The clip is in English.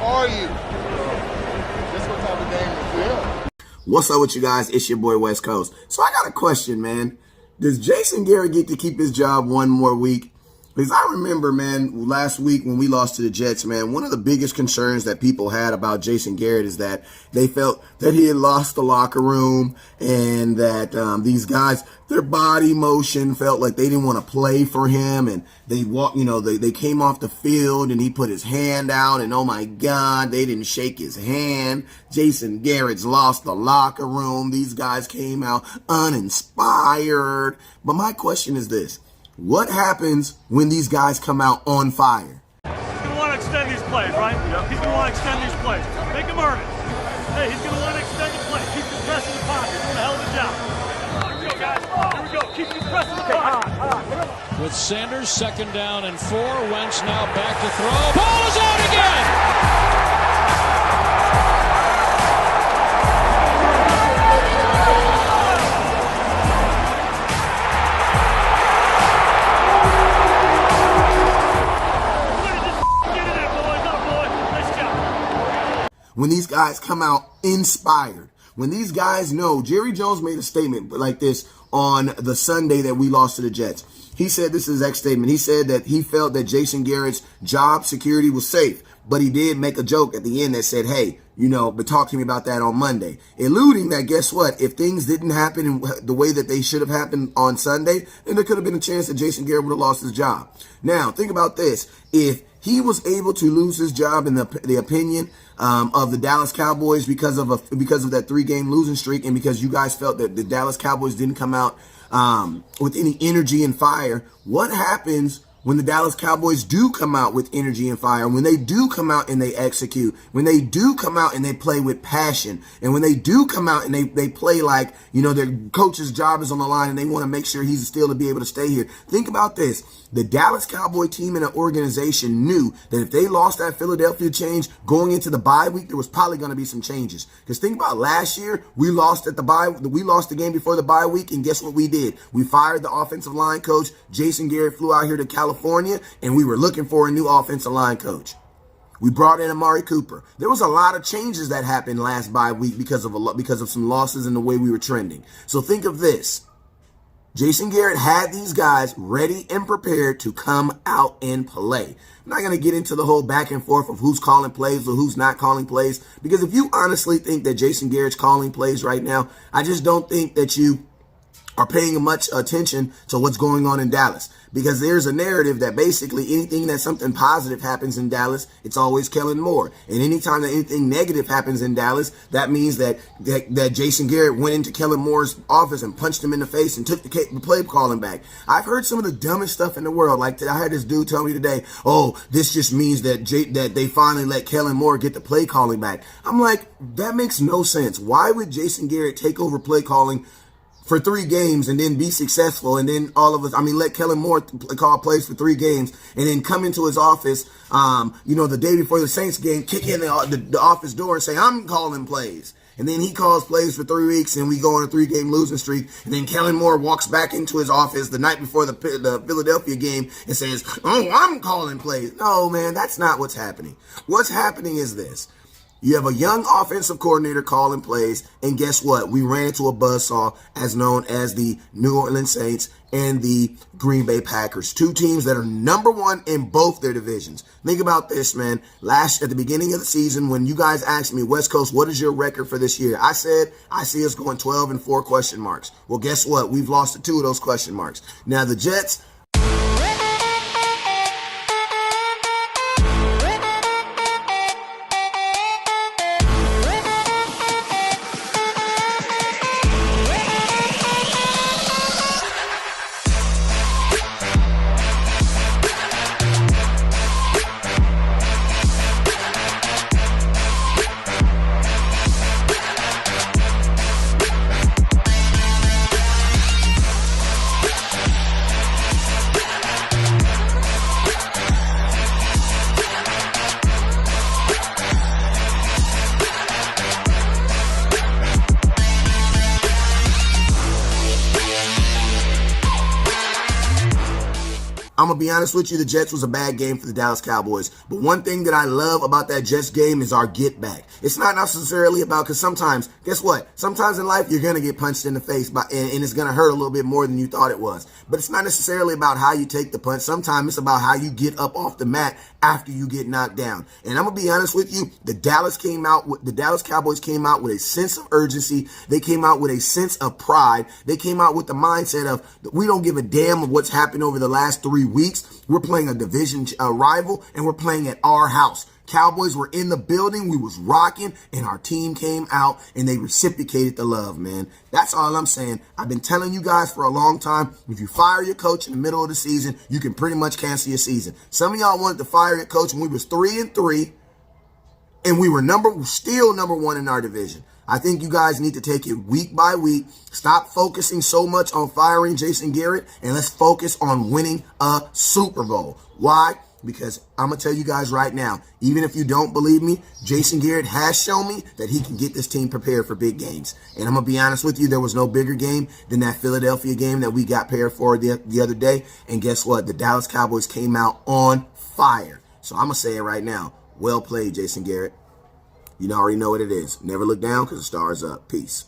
are you? That's what type of game is it? What's up with you guys? It's your boy West Coast. So I got a question, man. Does Jason Garrett get to keep his job one more week? Because I remember, man, last week when we lost to the Jets, man, one of the biggest concerns that people had about Jason Garrett is that they felt that he had lost the locker room and that these guys, their body motion felt like they didn't want to play for him. And they walked, they came off the field and he put his hand out and, oh my God, they didn't shake his hand. Jason Garrett's lost the locker room. These guys came out uninspired. But my question is this. What happens when these guys come out on fire? He's going to want to extend these plays, right? Yep. He's going to want to extend these plays. Make him earn it. Hey, he's going to want to extend the play. Keep the press in the pocket. He's doing a hell of a job. Here we go, guys. Here we go. Keep the press in the pocket. With Sanders, 2nd down and 4. Wentz now back to throw. Ball is out again! When these guys come out inspired, when these guys know, Jerry Jones made a statement like this on the Sunday that we lost to the Jets. He said, this is his ex statement. He said that he felt that Jason Garrett's job security was safe, but he did make a joke at the end that said, hey, but talk to me about that on Monday, alluding that, guess what? If things didn't happen in the way that they should have happened on Sunday, then there could have been a chance that Jason Garrett would have lost his job. Now, think about this. If he was able to lose his job in the opinion of the Dallas Cowboys because of that 3-game losing streak, and because you guys felt that the Dallas Cowboys didn't come out with any energy and fire, what happens when the Dallas Cowboys do come out with energy and fire, when they do come out and they execute, when they do come out and they play with passion, and when they do come out and they play like, their coach's job is on the line and they want to make sure he's still to be able to stay here. Think about this. The Dallas Cowboy team and the organization knew that if they lost that Philadelphia change going into the bye week, there was probably going to be some changes. Because think about last year, we lost the game before the bye week, and guess what we did? We fired the offensive line coach. Jason Garrett flew out here to California, and we were looking for a new offensive line coach. We brought in Amari Cooper. There was a lot of changes that happened last bye week because of some losses in the way we were trending. So think of this. Jason Garrett had these guys ready and prepared to come out and play. I'm not going to get into the whole back and forth of who's calling plays or who's not calling plays, because if you honestly think that Jason Garrett's calling plays right now, I just don't think that you are paying much attention to what's going on in Dallas, because there's a narrative that basically anything that something positive happens in Dallas, it's always Kellen Moore. And anytime that anything negative happens in Dallas, that means that Jason Garrett went into Kellen Moore's office and punched him in the face and took the play calling back. I've heard some of the dumbest stuff in the world. Like I had this dude tell me today, oh, this just means that they finally let Kellen Moore get the play calling back. I'm like, that makes no sense. Why would Jason Garrett take over play calling for 3 games and then be successful, and then let Kellen Moore call plays for 3 games and then come into his office, the day before the Saints game, kick in the office door and say, I'm calling plays. And then he calls plays for 3 weeks and we go on a 3-game losing streak. And then Kellen Moore walks back into his office the night before the Philadelphia game and says, oh, I'm calling plays. No, man, that's not what's happening. What's happening is this. You have a young offensive coordinator calling plays, and guess what? We ran into a buzzsaw as known as the New Orleans Saints and the Green Bay Packers, 2 teams that are number 1 in both their divisions. Think about this, man. At the beginning of the season, when you guys asked me, West Coast, what is your record for this year? I said, I see us going 12-4 question marks. Well, guess what? We've lost to 2 of those question marks. Now, the Jets, I'm going to be honest with you, the Jets was a bad game for the Dallas Cowboys. But one thing that I love about that Jets game is our get back. It's not necessarily about, because sometimes, guess what? Sometimes in life, you're going to get punched in the face, and it's going to hurt a little bit more than you thought it was. But it's not necessarily about how you take the punch. Sometimes it's about how you get up off the mat after you get knocked down. And I'm going to be honest with you, the Dallas Cowboys came out with a sense of urgency. They came out with a sense of pride. They came out with the mindset of, we don't give a damn of what's happened over the last 3 weeks. We're playing a division rival, and we're playing at our house. Cowboys were in the building. We was rocking, and our team came out, and they reciprocated the love, man. That's all I'm saying. I've been telling you guys for a long time, if you fire your coach in the middle of the season, you can pretty much cancel your season. Some of y'all wanted to fire your coach when we was 3-3, and we were still number 1 in our division. I think you guys need to take it week by week. Stop focusing so much on firing Jason Garrett, and let's focus on winning a Super Bowl. Why? Because I'm going to tell you guys right now, even if you don't believe me, Jason Garrett has shown me that he can get this team prepared for big games. And I'm going to be honest with you, there was no bigger game than that Philadelphia game that we got prepared for the other day. And guess what? The Dallas Cowboys came out on fire. So I'm going to say it right now. Well played, Jason Garrett. You already know what it is. Never look down because the star is up. Peace.